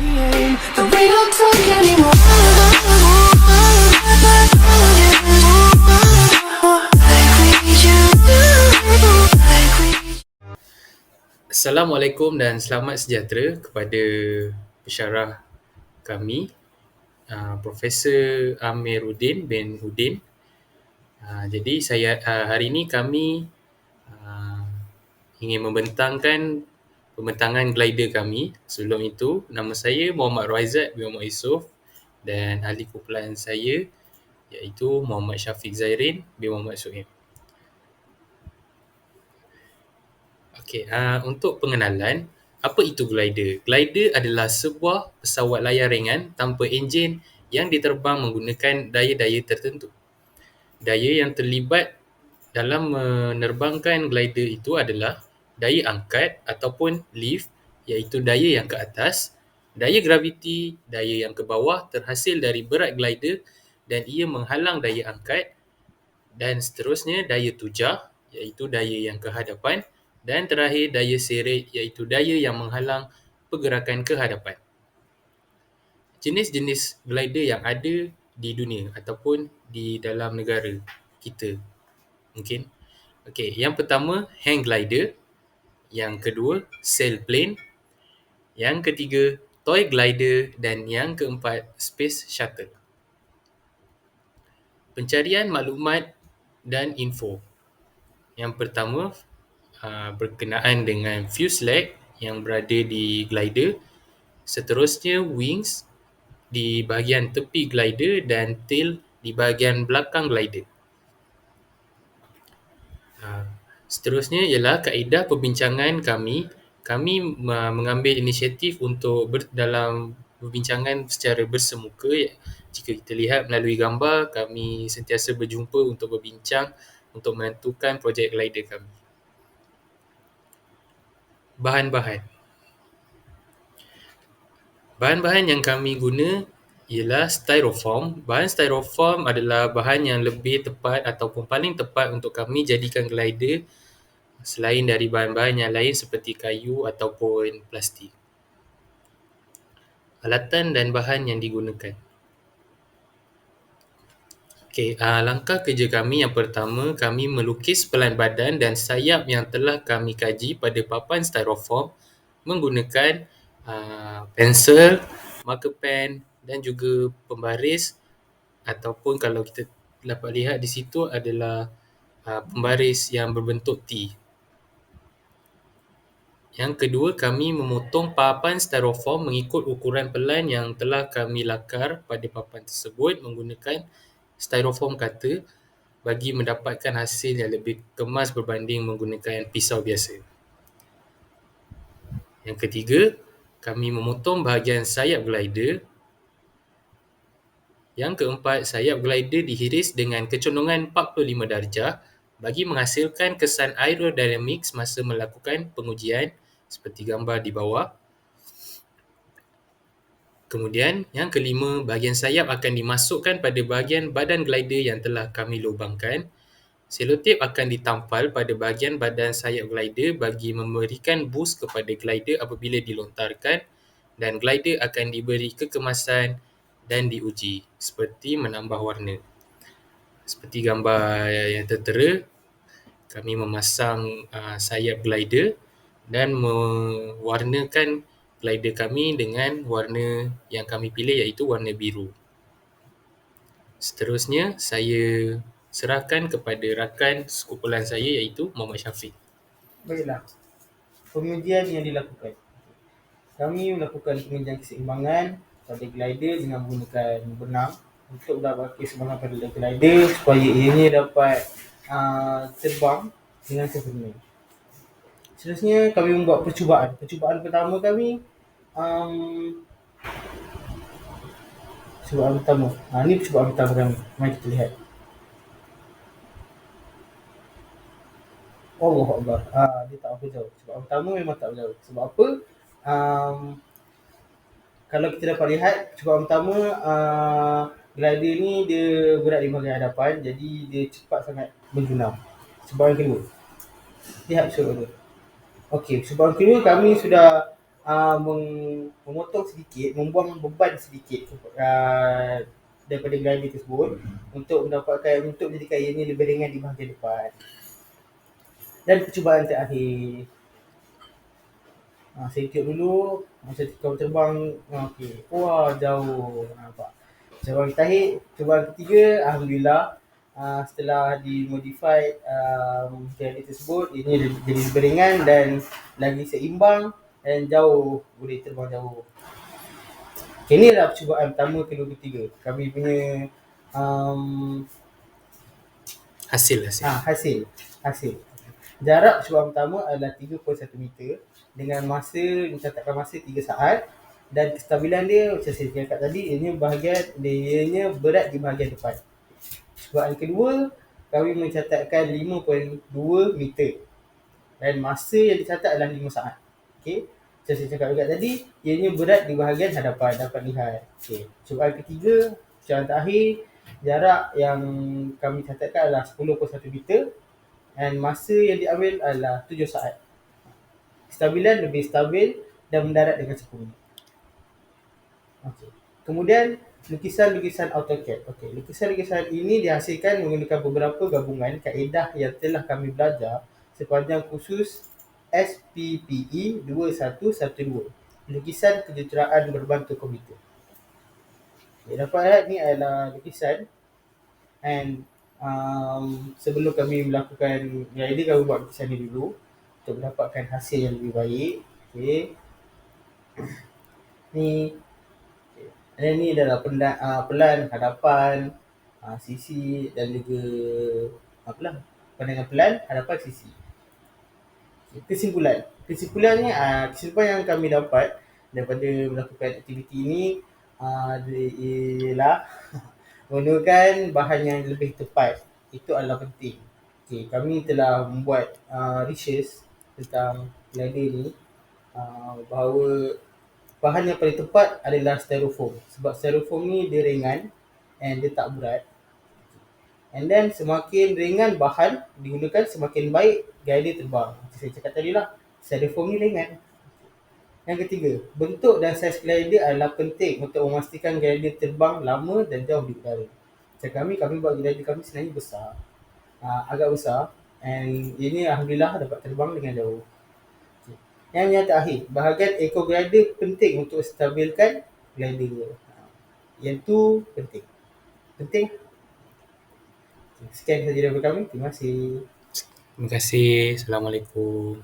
But we don't talk anymore. Like we used to, like we. Assalamualaikum dan selamat sejahtera kepada pensyarah kami, Profesor Amiruddin bin Udin. Jadi hari ini kami ingin membentangkan pembentangan glider kami. Sebelum itu, nama saya Muhammad Raizat bin Muhammad Yusof dan ahli kumpulan saya iaitu Muhammad Syafiq Zairin bin Muhammad Suhaim. Okey, untuk pengenalan, apa itu glider? Glider adalah sebuah pesawat layar ringan tanpa enjin yang diterbang menggunakan daya-daya tertentu. Daya yang terlibat dalam menerbangkan glider itu adalah daya angkat ataupun lift, iaitu daya yang ke atas, daya graviti, daya yang ke bawah terhasil dari berat glider dan ia menghalang daya angkat, dan seterusnya daya tujar, iaitu daya yang ke hadapan, dan terakhir daya seret, iaitu daya yang menghalang pergerakan ke hadapan. Jenis-jenis glider yang ada di dunia ataupun di dalam negara kita mungkin. Okey, yang pertama hang glider, yang kedua sailplane, yang ketiga toy glider dan yang keempat space shuttle. Pencarian maklumat dan info. Yang pertama berkenaan dengan fuselage yang berada di glider, seterusnya wings di bahagian tepi glider dan tail di bahagian belakang glider. Seterusnya ialah kaedah perbincangan kami. Kami mengambil inisiatif untuk dalam perbincangan secara bersemuka. Jika kita lihat melalui gambar, kami sentiasa berjumpa untuk berbincang untuk menentukan projek glider kami. Bahan-bahan. Bahan-bahan yang kami guna ialah styrofoam. Bahan styrofoam adalah bahan yang lebih tepat ataupun paling tepat untuk kami jadikan glider selain dari bahan-bahan yang lain seperti kayu ataupun plastik. Alatan dan bahan yang digunakan. Okey, langkah kerja kami yang pertama, kami melukis pelan badan dan sayap yang telah kami kaji pada papan styrofoam menggunakan pensel, marker pen dan juga pembaris, ataupun kalau kita dapat lihat di situ adalah pembaris yang berbentuk T. Yang kedua, kami memotong papan styrofoam mengikut ukuran pelan yang telah kami lakar pada papan tersebut menggunakan styrofoam cutter bagi mendapatkan hasil yang lebih kemas berbanding menggunakan pisau biasa. Yang ketiga, kami memotong bahagian sayap glider. Yang keempat, sayap glider dihiris dengan kecondongan 45 darjah bagi menghasilkan kesan aerodinamik semasa melakukan pengujian seperti gambar di bawah. Kemudian, yang kelima, bahagian sayap akan dimasukkan pada bahagian badan glider yang telah kami lubangkan. Selotip akan ditampal pada bahagian badan sayap glider bagi memberikan boost kepada glider apabila dilontarkan, dan glider akan diberi kekemasan dan diuji seperti menambah warna. Seperti gambar yang tertera, kami memasang sayap glider dan mewarnakan glider kami dengan warna yang kami pilih iaitu warna biru. Seterusnya, saya serahkan kepada rakan sekumpulan saya iaitu Muhammad Syafiq. Baiklah, pengujian yang dilakukan. Kami melakukan pengujian keseimbangan pada glider dengan menggunakan benang untuk mendapatkan keseimbangan pada glider supaya ianya dapat terbang dengan sempurna. Seterusnya kami membuat percubaan. Percubaan pertama kami percubaan pertama. Ini percubaan pertama kami. Mari kita lihat. Allah Allah. Dia tak apa jauh. Percubaan pertama memang tak jauh. Sebab apa? Kalau kita dapat lihat percubaan pertama, glider ni dia berat di bahagian hadapan, jadi dia cepat sangat berjunam. Percubaan kedua. Lihat percubaan kedua. Okey, percubaan kedua kami sudah memotong sedikit, membuang beban sedikit daripada glider tersebut untuk menjadikan ianya lebih ringan di bahagian depan. Dan percubaan terakhir, saya ikut dulu masa kau terbang. Okey, wah jauh, nampak. Cubaan ketiga, alhamdulillah, setelah dimodify glider tersebut, ini jadi lebih ringan dan lagi seimbang dan jauh, boleh terbang jauh. Okay, ini adalah percubaan pertama, kedua, ketiga. Kami punya Hasil. hasil. Jarak percubaan pertama adalah 3.1 meter dengan mencatatkan masa 3 saat, dan kestabilan dia macam saya cakap tadi, ianya berat di bahagian depan. Percubaan kedua, kami mencatatkan 5.2 meter dan masa yang dicatat adalah 5 saat. Okey. Macam saya cakap juga tadi, ianya berat di bahagian hadapan, dapat lihat. Okey. Percubaan ketiga, percubaan terakhir, jarak yang kami catatkan adalah 10.1 meter dan masa yang diambil adalah 7 saat. Kestabilan lebih stabil dan mendarat dengan sempurna. Okey. Kemudian lukisan-lukisan AutoCAD. Okey, lukisan-lukisan ini dihasilkan menggunakan beberapa gabungan kaedah yang telah kami belajar sepanjang kursus SPPE 2112. Lukisan kejuruteraan berbantu komputer. Okay, dapat lihat ni adalah lukisan, and sebelum kami melakukan glider, kami buat lukisan ni dulu untuk mendapatkan hasil yang lebih baik. Okey. Ni dan ni adalah pelan, hadapan, sisi dan juga pandangan pelan, hadapan, sisi. Kesimpulan yang kami dapat daripada melakukan aktiviti ini ialah menggunakan bahan yang lebih tepat. Itu adalah penting. Okay, kami telah membuat research tentang glider ni, bahawa bahan yang paling tepat adalah styrofoam. Sebab styrofoam ni dia ringan and dia tak berat. And then semakin ringan bahan digunakan, semakin baik glider terbang. Macam saya cakap tadi lah, styrofoam ni ringan. Yang ketiga, bentuk dan saiz glider adalah penting untuk memastikan glider terbang lama dan jauh di udara. Macam kami buat glider kami sebenarnya besar, agak besar, and ini alhamdulillah dapat terbang dengan jauh. Yang terakhir, bahagian eco glider penting untuk stabilkan glider. Yang tu penting. Sekian sahaja daripada kami. Terima kasih. Terima kasih. Assalamualaikum.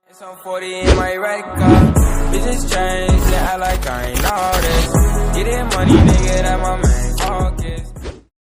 It's on 40 in my record. Bitches change, they act like I ain't all this. Getting money, nigga, that my main focus.